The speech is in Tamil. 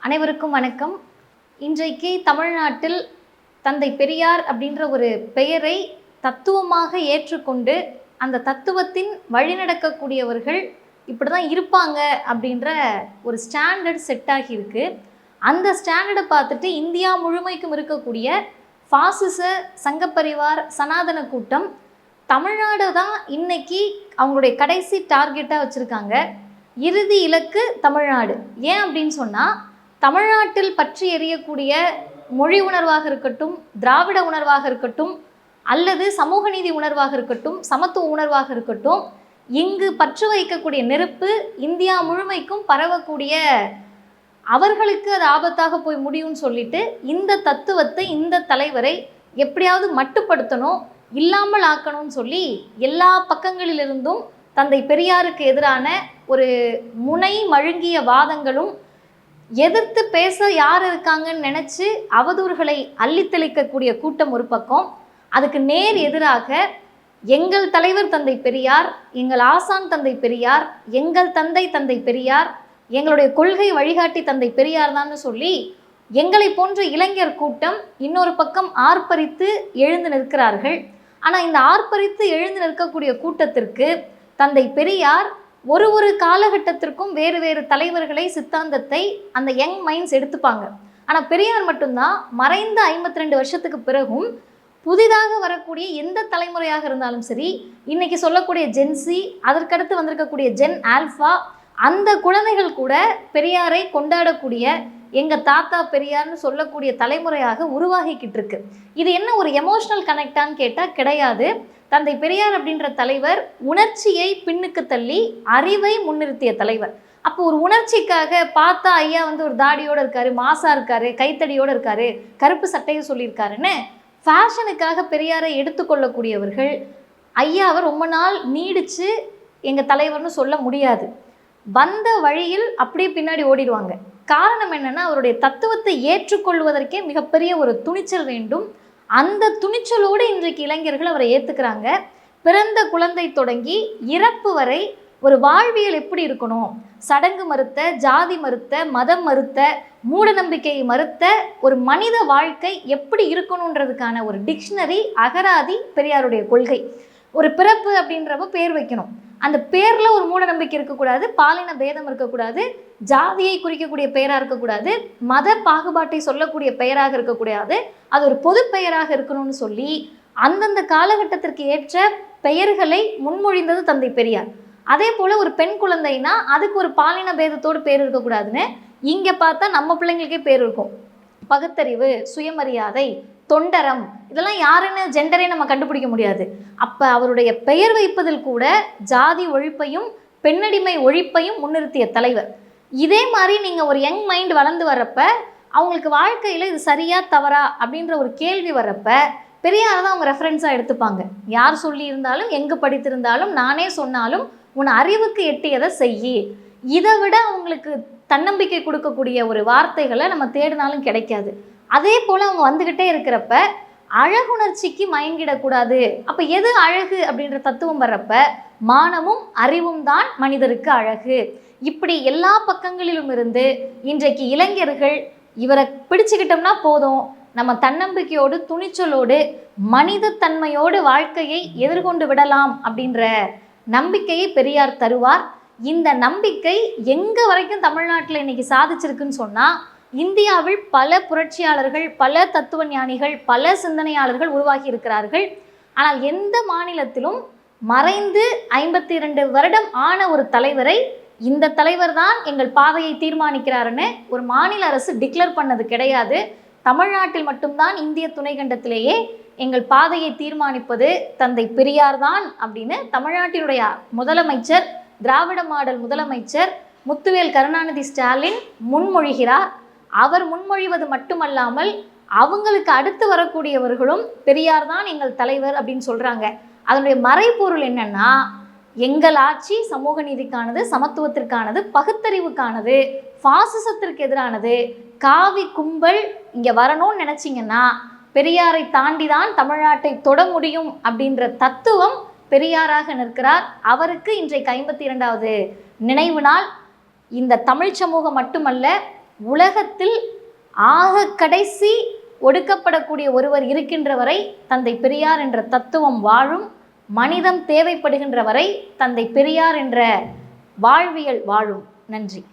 அனைவருக்கும் வணக்கம். இன்றைக்கு தமிழ்நாட்டில் தந்தை பெரியார் அப்படின்ற ஒரு பெயரை தத்துவமாக ஏற்றுக்கொண்டு அந்த தத்துவத்தின் வழிநடக்கக்கூடியவர்கள் இப்படி தான் இருப்பாங்க அப்படின்ற ஒரு ஸ்டாண்டர்ட் செட் ஆகியிருக்கு. அந்த ஸ்டாண்டர்டை பார்த்துட்டு இந்தியா முழுமைக்கும் இருக்கக்கூடிய பாசிச சங்கப்பரிவார் சனாதன கூட்டம் தமிழ்நாடு தான் இன்னைக்கு அவங்களுடைய கடைசி டார்கெட்டாக வச்சுருக்காங்க. இறுதி இலக்கு தமிழ்நாடு. ஏன் அப்படின்னு சொன்னால், தமிழ்நாட்டில் பற்றி எறியக்கூடிய மொழி உணர்வாக இருக்கட்டும், திராவிட உணர்வாக இருக்கட்டும், அல்லது சமூக நீதி உணர்வாக இருக்கட்டும், சமத்துவ உணர்வாக இருக்கட்டும், இங்கு பற்று வைக்கக்கூடிய நெருப்பு இந்தியா முழுமைக்கும் பரவக்கூடிய அவர்களுக்கு அது ஆபத்தாக போய் முடியும்னு சொல்லிட்டு இந்த தத்துவத்தை, இந்த தலைவரை எப்படியாவது மட்டுப்படுத்தணும், இல்லாமல் ஆக்கணும்னு சொல்லி எல்லா பக்கங்களிலிருந்தும் தந்தை பெரியாருக்கு எதிரான ஒரு முனை மழுங்கிய வாதங்களும், எதிர்த்து பேச யார் இருக்காங்கன்னு நினச்சி அவதூறுகளை அள்ளித்தளிக்கக்கூடிய கூட்டம் ஒரு பக்கம், அதுக்கு நேர் எதிராக எங்கள் தலைவர் தந்தை பெரியார், எங்கள் ஆசான் தந்தை பெரியார், எங்கள் தந்தை தந்தை பெரியார், எங்களுடைய கொள்கை வழிகாட்டி தந்தை பெரியார் தான்னு சொல்லி எங்களை போன்ற இளைஞர் கூட்டம் இன்னொரு பக்கம் ஆர்ப்பரித்து எழுந்து நிற்கிறார்கள். ஆனால் இந்த ஆர்ப்பரித்து எழுந்து நிற்கக்கூடிய கூட்டத்திற்கு தந்தை பெரியார் ஒரு காலகட்டத்திற்கும் வேறு வேறு தலைவர்களை, சித்தாந்தத்தை அந்த யங் மைண்ட்ஸ் எடுத்துப்பாங்க. ஆனால் பெரியார் மட்டும்தான் மறைந்த 52 வருஷத்துக்கு பிறகும் புதிதாக வரக்கூடிய எந்த தலைமுறையாக இருந்தாலும் சரி, இன்னைக்கு சொல்லக்கூடிய ஜென்சி, அதற்கடுத்து வந்திருக்கக்கூடிய ஜென் ஆல்ஃபா, அந்த குழந்தைகள் கூட பெரியாரை கொண்டாடக்கூடிய எங்கள் தாத்தா பெரியார்னு சொல்லக்கூடிய தலைமுறையாக உருவாகிக்கிட்டு இருக்கு. இது என்ன ஒரு எமோஷ்னல் கனெக்டான்னு கேட்டால் கிடையாது. தந்தை பெரியார் அப்படின்ற தலைவர் உணர்ச்சியை பின்னுக்கு தள்ளி அறிவை முன்னிறுத்திய தலைவர். அப்போ ஒரு உணர்ச்சிக்காக பார்த்தா ஐயா ஒரு தாடியோடு இருக்காரு, மாசா இருக்காரு, கைத்தடியோடு இருக்காரு, கருப்பு சட்டையை சொல்லியிருக்காருன்னு ஃபேஷனுக்காக பெரியாரை எடுத்துக்கொள்ளக்கூடியவர்கள் ஐயாவை ரொம்ப நாள் நீடித்து எங்கள் தலைவர்னு சொல்ல முடியாது. வந்த வழியில் அப்படியே பின்னாடி ஓடிடுவாங்க. காரணம் என்னென்னா, அவருடைய தத்துவத்தை ஏற்றுக்கொள்வதற்கே மிகப்பெரிய ஒரு துணிச்சல் வேண்டும். அந்த துணிச்சலோடு இன்றைக்கு இளைஞர்கள் அவரை ஏற்றுக்கிறாங்க. பிறந்த குழந்தை தொடங்கி இறப்பு வரை ஒரு வாழ்வியல் எப்படி இருக்கணும், சடங்கு மறுத்த, ஜாதி மறுத்த, மதம் மறுத்த, மூட நம்பிக்கையை மறுத்த ஒரு மனித வாழ்க்கை எப்படி இருக்கணுன்றதுக்கான ஒரு டிக்ஷனரி, அகராதி பெரியாருடைய கொள்கை. ஒரு பிறப்பு அப்படின்றப்ப பேர் வைக்கணும். அந்த பேரில் ஒரு மூட நம்பிக்கை இருக்கக்கூடாது, பாலின பேதம் இருக்கக்கூடாது, ஜாதியை குறிக்கக்கூடிய பெயராக இருக்கக்கூடாது, மத பாகுபாட்டை சொல்லக்கூடிய பெயராக இருக்கக்கூடாது, அது ஒரு பொது பெயராக இருக்கணும்னு சொல்லி அந்தந்த காலகட்டத்திற்கு ஏற்ற பெயர்களை முன்மொழிந்தது தந்தை பெரியார். அதே போல் ஒரு பெண் குழந்தைனா அதுக்கு ஒரு பாலின பேதத்தோடு பேர் இருக்கக்கூடாதுன்னு இங்கே பார்த்தா நம்ம பிள்ளைங்களுக்கே பேர் இருக்கும். பகுத்தறிவு, சுயமரியாதை, தொண்டரம், இதெல்லாம் யாருன்னு ஜெண்டரே நம்ம கண்டுபிடிக்க முடியாது. அப்போ அவருடைய பெயர் வைப்பதில் கூட ஜாதி ஒழிப்பையும் பெண்ணடிமை ஒழிப்பையும் முன்னிறுத்திய தலைவர். இதே மாதிரி நீங்கள் ஒரு யங் மைண்ட் வளர்ந்து வர்றப்ப அவங்களுக்கு வாழ்க்கையில் இது சரியா தவறா அப்படின்ற ஒரு கேள்வி வர்றப்ப பெரியார் தான் அவங்க ரெஃபரன்ஸாக எடுத்துப்பாங்க. யார் சொல்லியிருந்தாலும், எங்கே படித்திருந்தாலும், நானே சொன்னாலும் உன் அறிவுக்கு எட்டியதை செய்யி. இதை விட அவங்களுக்கு தன்னம்பிக்கை கொடுக்கக்கூடிய ஒரு வார்த்தைகளை நம்ம தேடினாலும் கிடைக்காது. அதே போல் அவங்க வந்துக்கிட்டே இருக்கிறப்ப அழகுணர்ச்சிக்கு மயங்கிடக்கூடாது. அப்போ எது அழகு அப்படின்ற தத்துவம் வர்றப்ப மானமும் அறிவும் தான் மனிதருக்கு அழகு. இப்படி எல்லா பக்கங்களிலும் இருந்து இன்றைக்கு இளைஞர்கள் இவரை பிடிச்சுக்கிட்டோம்னா போதும், நம்ம தன்னம்பிக்கையோடு, துணிச்சலோடு, மனித தன்மையோடு வாழ்க்கையை எதிர்கொண்டு விடலாம் அப்படின்ற நம்பிக்கையை பெரியார் தருவார். இந்த நம்பிக்கை எங்கே வரைக்கும் தமிழ்நாட்டில் இன்னைக்கு சாதிச்சிருக்குன்னு சொன்னால், இந்தியாவில் பல புரட்சியாளர்கள், பல தத்துவ ஞானிகள், பல சிந்தனையாளர்கள் உருவாகி இருக்கிறார்கள். ஆனால் எந்த மாநிலத்திலும் மறைந்து 52 வருடம் ஆன ஒரு தலைவரை இந்த தலைவர் தான் எங்கள் பாதையை தீர்மானிக்கிறாருன்னு ஒரு மாநில அரசு டிக்ளேர் பண்ணது கிடையாது. தமிழ்நாட்டில் மட்டும்தான் இந்திய துணைக்கண்டத்திலேயே எங்கள் பாதையை தீர்மானிப்பது தந்தை பெரியார் தான் அப்படின்னு தமிழ்நாட்டினுடைய முதலமைச்சர், திராவிட மாடல் முதலமைச்சர் முத்துவேல் கருணாநிதி ஸ்டாலின் முன்மொழிகிறார். அவர் முன்மொழிவது மட்டுமல்லாமல் அவங்களுக்கு அடுத்து வரக்கூடியவர்களும் பெரியார் தான் எங்கள் தலைவர் அப்படின்னு சொல்கிறாங்க. அதனுடைய மறைப்பொருள் என்னன்னா, எங்கள் ஆட்சி சமூக நீதிக்கானது, சமத்துவத்திற்கானது, பகுத்தறிவுக்கானது, பாசிசத்திற்கு எதிரானது. காவி கும்பல் இங்கே வரணும்னு நினச்சிங்கன்னா பெரியாரை தாண்டி தான் தமிழ்நாட்டை தொட முடியும் அப்படின்ற தத்துவம் பெரியாராக நிற்கிறார். அவருக்கு இன்றைக்கு 52வது நினைவு நாள். இந்த தமிழ் சமூகம் மட்டுமல்ல, உலகத்தில் ஆக கடைசி ஒடுக்கப்படக்கூடிய ஒருவர் இருக்கின்ற வரை தந்தை பெரியார் என்ற தத்துவம் வாழும். மனிதம் தேவைப்படுகின்ற வரை தந்தை பெரியார் என்ற வாழ்வியல் வாழும். நன்றி.